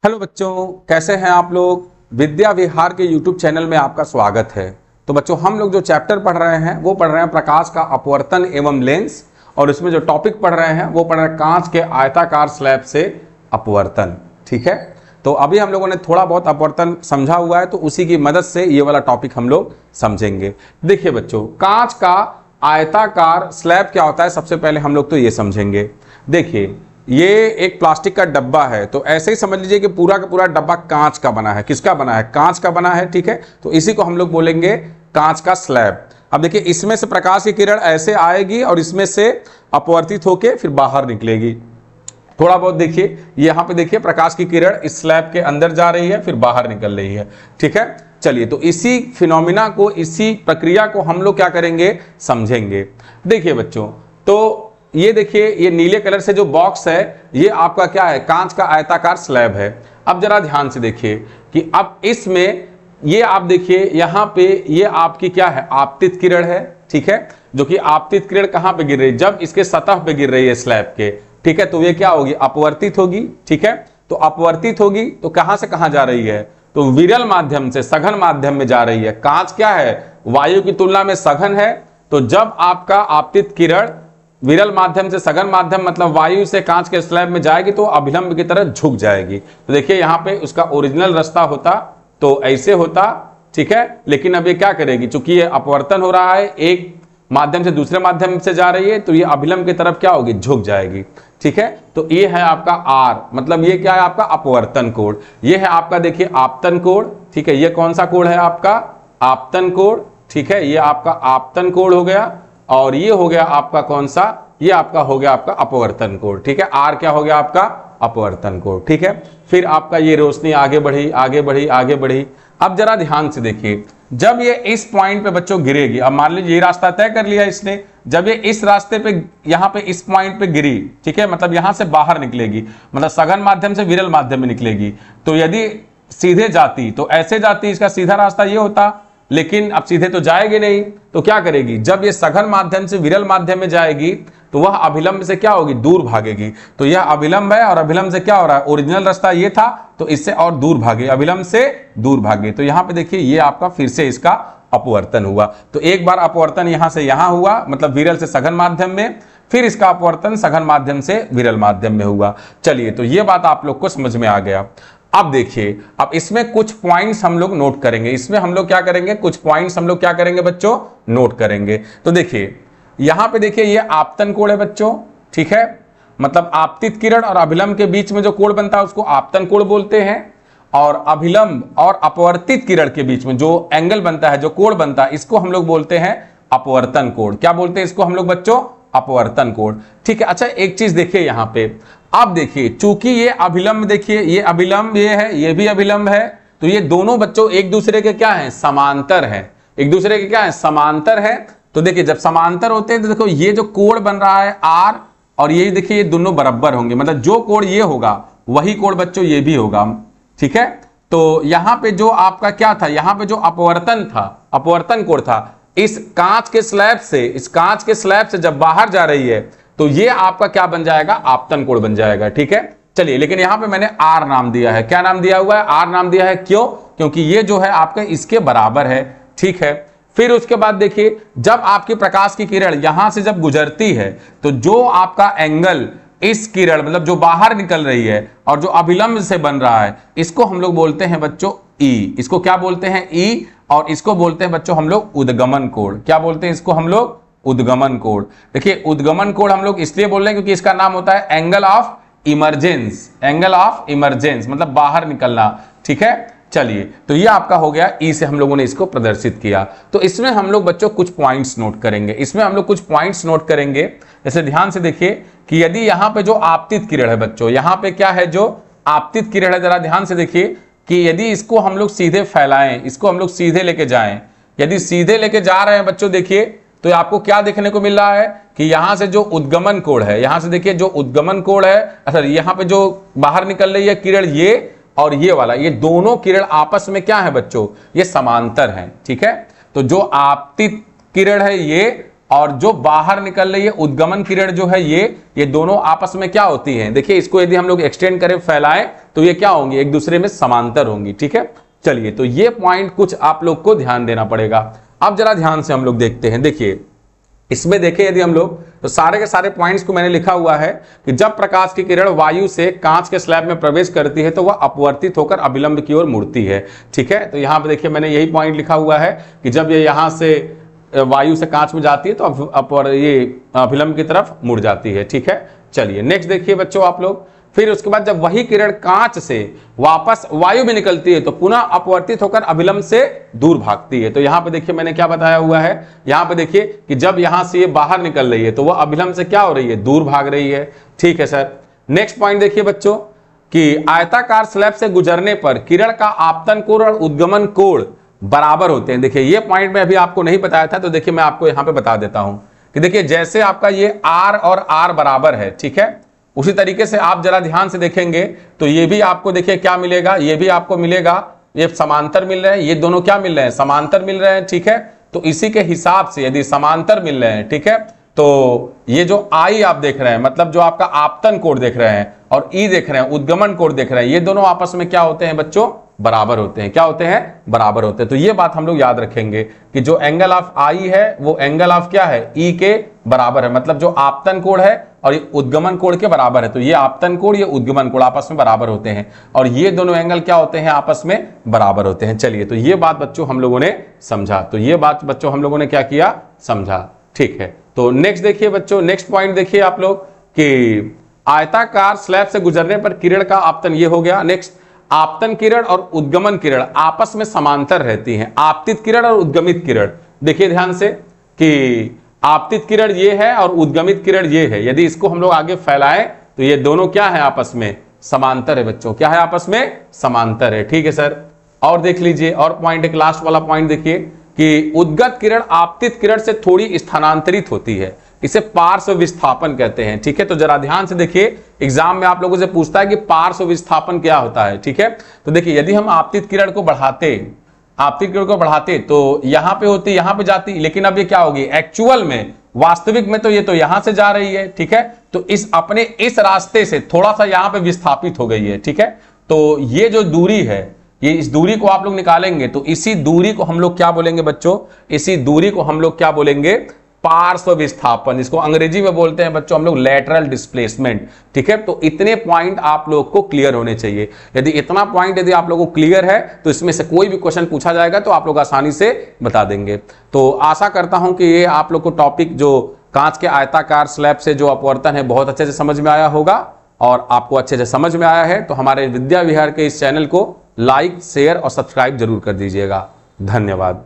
Hello बच्चों, कैसे हैं आप लोग। विद्या विहार के यूट्यूब चैनल में आपका स्वागत है। तो बच्चों, हम लोग जो चैप्टर पढ़ रहे हैं वो पढ़ रहे हैं प्रकाश का अपवर्तन एवं लेंस, और इसमें जो टॉपिक पढ़ रहे हैं वो पढ़ रहे हैं कांच के आयताकार स्लैब से अपवर्तन। ठीक है, तो अभी हम लोगों ने थोड़ा बहुत अपवर्तन समझा हुआ है, तो उसी की मदद से ये वाला टॉपिक हम लोग समझेंगे। देखिए बच्चों, कांच का आयताकार स्लैब क्या होता है, सबसे पहले हम लोग तो ये समझेंगे। देखिए, ये एक प्लास्टिक का डब्बा है, तो ऐसे ही समझ लीजिए कि पूरा का पूरा डब्बा कांच का बना है। किसका बना है? कांच का बना है। ठीक है, तो इसी को हम लोग बोलेंगे कांच का स्लैब। अब देखिए, इसमें से प्रकाश की किरण ऐसे आएगी और इसमें से अपवर्तित होके फिर बाहर निकलेगी। थोड़ा बहुत देखिए, यहाँ पे देखिए प्रकाश की किरण इस स्लैब के अंदर जा रही है, फिर बाहर निकल रही है। ठीक है, चलिए, तो इसी फिनोमिना को, इसी प्रक्रिया को हम लोग क्या करेंगे, समझेंगे। देखिए बच्चों, तो ये देखिए, ये नीले कलर से जो बॉक्स है ये आपका क्या है, कांच का आयताकार स्लैब है। अब जरा ध्यान से देखिए कि अब इसमें ये आप देखिए, यहां पे ये आपकी क्या है, आपतित किरण है। ठीक है, जो कि आपतित किरण कहां पे गिर रही है, जब इसके सतह पे गिर रही है स्लैब के। ठीक है, तो ये क्या होगी, अपवर्तित होगी। ठीक है, तो अपवर्तित होगी तो कहां से कहां जा रही है, तो विरल माध्यम से सघन माध्यम में जा रही है। कांच क्या है, वायु की तुलना में सघन है, तो जब आपका आपतित किरण विरल माध्यम से सघन माध्यम मतलब वायु से कांच के स्लैब में जाएगी तो अभिलंब की तरह झुक जाएगी। तो देखिए, यहां पे उसका ओरिजिनल रास्ता होता तो ऐसे होता। ठीक है, लेकिन अब ये क्या करेगी, चूंकि ये अपवर्तन हो रहा है, एक माध्यम से दूसरे माध्यम से जा रही है, तो ये अभिलंब की तरफ क्या होगी, झुक जाएगी। ठीक है, तो ये है आपका आर, मतलब ये क्या है, आपका अपवर्तन कोण। ये है आपका देखिए आपतन कोण। ठीक है, ये कौन सा कोण है, आपका आपतन कोण। ठीक है, ये आपका आपतन कोण हो गया, और ये हो गया आपका कौन सा, ये आपका हो गया आपका अपवर्तन कोण। ठीक है, आर क्या हो गया, आपका अपवर्तन कोण। ठीक है, फिर आपका ये रोशनी आगे बढ़ी आगे बढ़ी आगे बढ़ी। अब जरा ध्यान से देखिए, जब ये इस पॉइंट पे बच्चों गिरेगी, अब मान लीजिए ये रास्ता तय कर लिया इसने, जब ये इस रास्ते पे यहां पे इस पॉइंट पे गिरी, ठीक है, मतलब यहां से बाहर निकलेगी, मतलब सघन माध्यम से विरल माध्यम में निकलेगी। तो यदि सीधे जाती तो ऐसे जाती, इसका सीधा रास्ता ये होता, लेकिन अब सीधे तो जाएगी नहीं, तो क्या करेगी, जब ये सघन माध्यम से विरल माध्यम में जाएगी तो वह अभिलंब से क्या होगी, दूर भागेगी। तो यह अभिलंब है, और अभिलंब से क्या हो रहा है, ओरिजिनल रास्ता ये था, तो इससे और दूर भागे, अभिलंब से दूर भागे। तो यहां पे देखिए, ये आपका फिर से इसका अपवर्तन हुआ। तो एक बार अपवर्तन यहां से यहां हुआ, मतलब विरल से सघन माध्यम में, फिर इसका अपवर्तन सघन माध्यम से विरल माध्यम में हुआ। चलिए, तो ये बात आप लोग को समझ में आ गया। अब देखिए, अब इसमें कुछ पॉइंट्स हम लोग नोट करेंगे। इसमें हम लोग क्या करेंगे, कुछ पॉइंट्स हम लोग क्या करेंगे बच्चों, नोट करेंगे। तो देखिए, यहां पे देखिए, ये आपतन कोण है बच्चों। ठीक है, मतलब आपतित किरण और अभिलंब के बीच में जो कोण बनता है उसको आपतन कोण बोलते हैं, और अभिलंब और अपवर्तित किरण के बीच में जो एंगल बनता है, जो कोण बनता है, इसको हम लोग बोलते हैं अपवर्तन कोण। क्या बोलते हैं इसको हम लोग बच्चों, अपवर्तन कोण। ठीक है, अच्छा एक चीज देखिए यहां पे, अब देखिए, चूंकि ये अभिलंब, देखिए ये अभिलंब ये है, ये भी अभिलंब है, तो ये दोनों बच्चों एक दूसरे के क्या हैं, समांतर हैं। एक दूसरे के क्या है, समांतर है। तो देखिए, जब समांतर होते हैं तो देखो, ये जो कोण बन रहा है आर, और ये देखिए, ये दोनों बराबर होंगे, मतलब जो कोण ये होगा वही कोण बच्चों ये भी होगा। ठीक है, तो यहां पे जो आपका क्या था, यहां पे जो अपवर्तन था, अपवर्तन कोण था, इस कांच के स्लैब से, इस कांच के स्लैब से जब बाहर जा रही है तो ये आपका क्या बन जाएगा, आपतन कोण बन जाएगा। ठीक है, चलिए, लेकिन यहां पे मैंने आर नाम दिया है। क्या नाम दिया हुआ है, आर नाम दिया है। क्यों, क्योंकि ये जो है आपका इसके बराबर है। ठीक है, फिर उसके बाद देखिए, जब आपकी प्रकाश की किरण यहां से जब गुजरती है तो जो आपका एंगल इस किरण, मतलब जो बाहर निकल रही है और जो अभिलंब से बन रहा है, इसको हम लोग बोलते हैं बच्चों ई। इसको क्या बोलते हैं, ई, और इसको बोलते हैं बच्चों हम लोग उद्गमन कोण। क्या बोलते हैं इसको हम लोग, उद्गमन कोण। देखिए, उद्गमन कोण हम लोग इसलिए बोल रहे हैं क्योंकि इसका नाम होता है angle of emergence. Angle of emergence मतलब बाहर निकलना। ठीक है, चलिए, तो ये आपका हो गया, ई से हम लोगों ने इसको प्रदर्शित किया। तो इसमें हम लोग बच्चों कुछ पॉइंट्स नोट करेंगे। इसमें हम लोग कुछ पॉइंट्स नोट करेंगे, जैसे ध्यान से देखिए कि यदि यहां पे जो आपतित किरण है बच्चों, यहां पे क्या है, जो आपतित किरण है, जरा ध्यान से देखिए कि यदि इसको हम लोग सीधे फैलाएं, इसको हम लोग सीधे लेके जाएं, यदि सीधे लेके जा रहे हैं बच्चों, देखिए तो आपको क्या देखने को मिल रहा है कि यहां से जो उद्गमन कोण है, यहां से देखिए जो उद्गमन कोण है, अच्छा यहां पे जो बाहर निकल रही है किरण, ये और ये वाला, ये दोनों किरण आपस में क्या है बच्चों, ये समांतर हैं। ठीक है, तो जो आपतित किरण है ये, और जो बाहर निकल रही है उद्गमन किरण जो है ये दोनों आपस में क्या होती है, देखिए इसको यदि हम लोग एक्सटेंड करें, फैलाएं, तो ये क्या होंगी, एक दूसरे में समांतर होंगी। ठीक है, चलिए तो ये पॉइंट कुछ आप लोग को ध्यान देना पड़ेगा। अब जरा ध्यान से हम लोग देखते हैं। देखिए इसमें देखें यदि हम लोग, तो सारे के सारे पॉइंट्स को मैंने लिखा हुआ है कि जब प्रकाश की किरण वायु से कांच के स्लैब में प्रवेश करती है तो वह अपवर्तित होकर अभिलंब की ओर मुड़ती है। ठीक है, तो यहां पे देखिए मैंने यही पॉइंट लिखा हुआ है कि जब ये यहां से वायु से कांच में जाती है तो ये अभिलंब की तरफ मुड़ जाती है। ठीक है, चलिए नेक्स्ट देखिए बच्चों आप लोग। फिर उसके बाद जब वही किरण कांच से वापस वायु में निकलती है तो पुनः अपवर्तित होकर अभिलंब से दूर भागती है। तो यहां पे देखिए मैंने क्या बताया हुआ है, यहां पे देखिए कि जब यहां से ये बाहर निकल रही है तो वह अभिलंब से क्या हो रही है, दूर भाग रही है। ठीक है सर, नेक्स्ट पॉइंट देखिए बच्चों कि आयताकार स्लैब से गुजरने पर किरण का आपतन कोण और उद्गमन कोण बराबर होते हैं। देखिए ये पॉइंट मैं अभी आपको नहीं बताया था, तो देखिए मैं आपको यहां पे बता देता हूं कि देखिए जैसे आपका ये R और R बराबर है, ठीक है, उसी तरीके से आप जरा ध्यान से देखेंगे तो ये भी आपको देखिए क्या मिलेगा, ये भी आपको मिलेगा, ये समांतर मिल रहे हैं, ये दोनों क्या मिल रहे हैं, समांतर मिल रहे हैं। ठीक है, तो इसी के हिसाब से यदि समांतर मिल रहे हैं, ठीक है, तो ये जो I आप देख रहे हैं, मतलब जो आपका आपतन कोण देख रहे हैं और E देख रहे हैं, उद्गमन कोण देख रहे हैं, ये दोनों आपस में क्या होते हैं बच्चों, बराबर होते हैं। क्या होते हैं, बराबर होते हैं। तो ये बात हम लोग याद रखेंगे कि जो एंगल ऑफ I है वो एंगल ऑफ क्या है, E के बराबर है, मतलब जो आपतन कोण है और ये उद्गमन कोण के बराबर है। तो ये आपतन कोण, ये उद्गमन कोण आपस में बराबर होते हैं और ये दोनों एंगल क्या होते हैं, आपस में बराबर होते हैं। चलिए तो ये बात बच्चों हम लोगों ने समझा, तो ये बात बच्चों हम लोगों ने क्या किया, समझा। ठीक है, तो नेक्स्ट देखिए बच्चों, नेक्स्ट पॉइंट देखिए आप लोग कि आयताकार स्लैब से गुजरने पर किरण का आपतन, ये हो गया। नेक्स्ट, आपतन किरण और उद्गमन किरण आपस में समांतर रहती हैं। आपतित किरण और उद्गमित किरण, देखिए ध्यान से कि आपतित किरण ये है और उद्गमित किरण ये है। यदि इसको हम लोग आगे फैलाएं तो ये दोनों क्या है, आपस में समांतर है बच्चों। क्या है, आपस में समांतर है। ठीक है सर, और देख लीजिए और पॉइंट, एक लास्ट वाला पॉइंट देखिए कि उद्गत किरण आपतित किरण से थोड़ी स्थानांतरित होती है, इसे पार्श्व विस्थापन कहते हैं। ठीक है, तो जरा ध्यान से देखिए, एग्जाम में आप लोगों से पूछता है कि पार्श्व विस्थापन क्या होता है। ठीक है, तो देखिए यदि हम आपतित किरण को बढ़ाते तो यहां पे होती, यहां पे जाती, लेकिन अब ये क्या होगी, एक्चुअल में, वास्तविक में तो ये तो यहां से जा रही है। ठीक है, तो इस रास्ते से थोड़ा सा यहां पे विस्थापित हो गई है। ठीक है, तो ये जो दूरी है, ये इस दूरी को आप लोग निकालेंगे तो इसी दूरी को हम लोग क्या बोलेंगे बच्चों, इसी दूरी को हम लोग क्या बोलेंगे, पार्श्व विस्थापन। इसको अंग्रेजी में बोलते हैं बच्चों हम लोग लैटरल डिस्प्लेसमेंट। ठीक है, तो इतने पॉइंट आप लोग को क्लियर होने चाहिए। यदि इतना पॉइंट यदि आप लोगों को क्लियर है तो इसमें से कोई भी क्वेश्चन पूछा जाएगा तो आप लोग आसानी से बता देंगे। तो आशा करता हूं कि ये आप लोग को टॉपिक जो कांच के आयताकार स्लैब से जो अपवर्तन है बहुत अच्छे से समझ में आया होगा, और आपको अच्छे से समझ में आया है तो हमारे विद्या विहार के इस चैनल को लाइक, शेयर और सब्सक्राइब जरूर कर दीजिएगा। धन्यवाद।